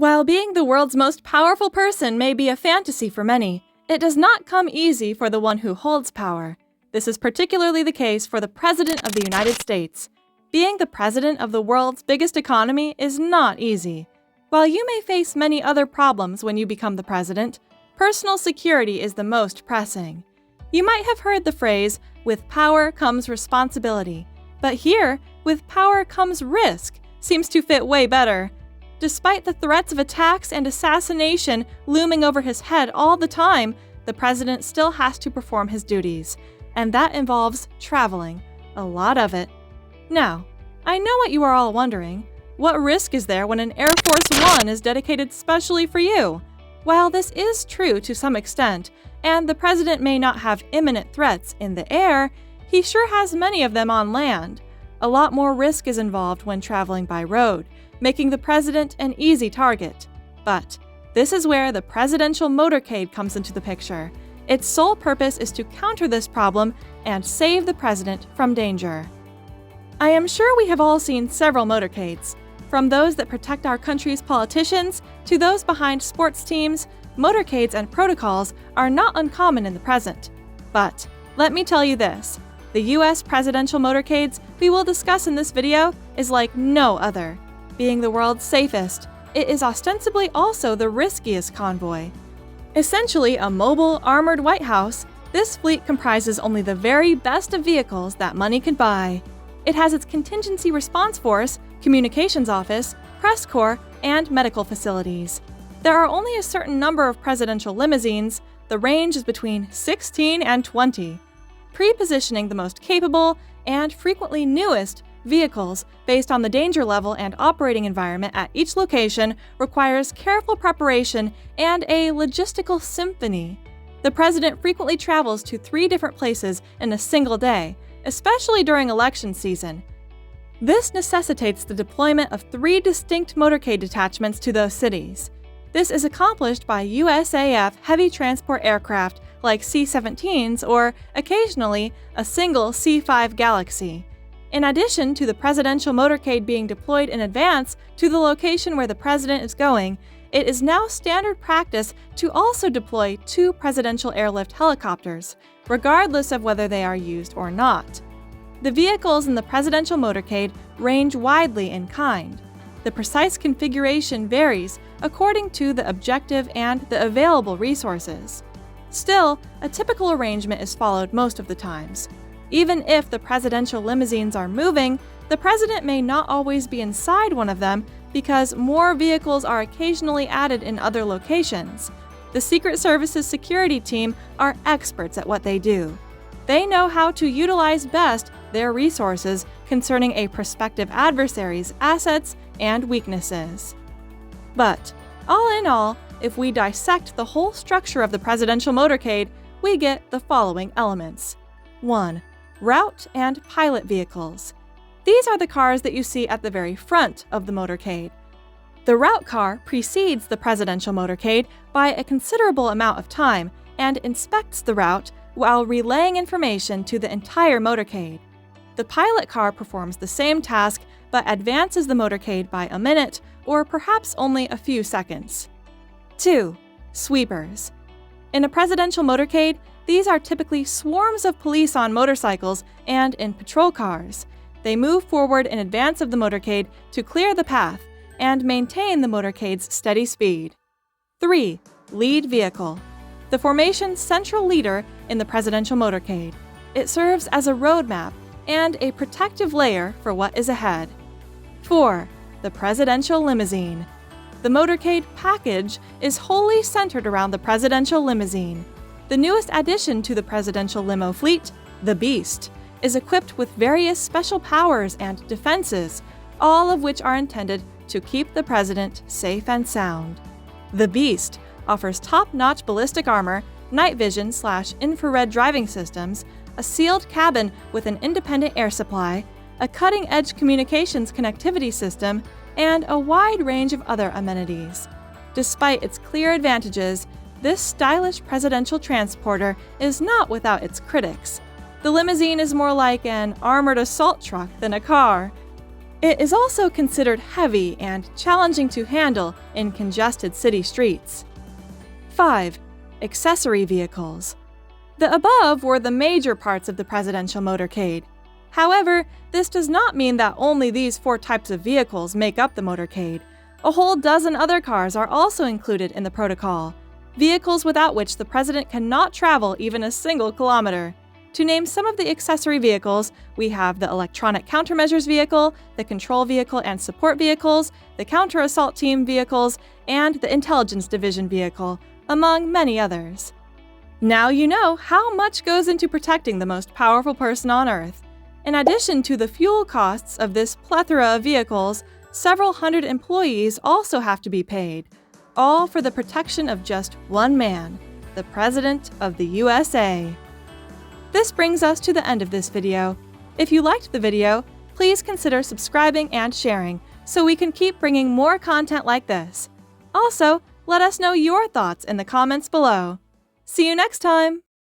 While being the world's most powerful person may be a fantasy for many, it does not come easy for the one who holds power. This is particularly the case for the President of the United States. Being the president of the world's biggest economy is not easy. While you may face many other problems when you become the president, personal security is the most pressing. You might have heard the phrase, "with power comes responsibility," but here, "with power comes risk," seems to fit way better. Despite the threats of attacks and assassination looming over his head all the time, the president still has to perform his duties, and that involves traveling, a lot of it. Now, I know what you are all wondering. What risk is there when an Air Force One is dedicated specially for you? While this is true to some extent, and the president may not have imminent threats in the air, he sure has many of them on land. A lot more risk is involved when traveling by road, making the president an easy target. But this is where the presidential motorcade comes into the picture. Its sole purpose is to counter this problem and save the president from danger. I am sure we have all seen several motorcades. From those that protect our country's politicians to those behind sports teams, motorcades and protocols are not uncommon in the present. But let me tell you this, the US presidential motorcades we will discuss in this video is like no other. Being the world's safest, it is ostensibly also the riskiest convoy. Essentially a mobile, armored White House, this fleet comprises only the very best of vehicles that money could buy. It has its contingency response force, communications office, press corps, and medical facilities. There are only a certain number of presidential limousines. The range is between 16 and 20. Pre-positioning the most capable and frequently newest vehicles based on the danger level and operating environment at each location requires careful preparation and a logistical symphony. The president frequently travels to 3 different places in a single day, especially during election season. This necessitates the deployment of 3 distinct motorcade detachments to those cities. This is accomplished by USAF heavy transport aircraft like C-17s or, occasionally, a single C-5 Galaxy. In addition to the presidential motorcade being deployed in advance to the location where the president is going, it is now standard practice to also deploy 2 presidential airlift helicopters, regardless of whether they are used or not. The vehicles in the presidential motorcade range widely in kind. The precise configuration varies according to the objective and the available resources. Still, a typical arrangement is followed most of the times. Even if the presidential limousines are moving, the president may not always be inside one of them because more vehicles are occasionally added in other locations. The Secret Service's security team are experts at what they do. They know how to utilize best their resources concerning a prospective adversary's assets and weaknesses. But, all in all, if we dissect the whole structure of the presidential motorcade, we get the following elements. 1. Route and pilot vehicles. These are the cars that you see at the very front of the motorcade. The route car precedes the presidential motorcade by a considerable amount of time and inspects the route while relaying information to the entire motorcade. The pilot car performs the same task but advances the motorcade by a minute or perhaps only a few seconds. 2. Sweepers. In a presidential motorcade, these are typically swarms of police on motorcycles and in patrol cars. They move forward in advance of the motorcade to clear the path and maintain the motorcade's steady speed. 3. Lead vehicle. The formation's central leader in the presidential motorcade. It serves as a roadmap and a protective layer for what is ahead. 4. The presidential limousine. The motorcade package is wholly centered around the presidential limousine. The newest addition to the presidential limo fleet, the Beast, is equipped with various special powers and defenses, all of which are intended to keep the president safe and sound. The Beast offers top-notch ballistic armor, night vision/infrared driving systems, a sealed cabin with an independent air supply, a cutting-edge communications connectivity system, and a wide range of other amenities. Despite its clear advantages, this stylish presidential transporter is not without its critics. The limousine is more like an armored assault truck than a car. It is also considered heavy and challenging to handle in congested city streets. 5. Accessory vehicles. The above were the major parts of the presidential motorcade. However, this does not mean that only these 4 types of vehicles make up the motorcade. A whole dozen other cars are also included in the protocol, vehicles without which the president cannot travel even a single kilometer. To name some of the accessory vehicles, we have the electronic countermeasures vehicle, the control vehicle and support vehicles, the counter-assault team vehicles, and the intelligence division vehicle, among many others. Now you know how much goes into protecting the most powerful person on Earth. In addition to the fuel costs of this plethora of vehicles, several hundred employees also have to be paid, all for the protection of just one man, the President of the USA. This brings us to the end of this video. If you liked the video, please consider subscribing and sharing so we can keep bringing more content like this. Also, let us know your thoughts in the comments below. See you next time!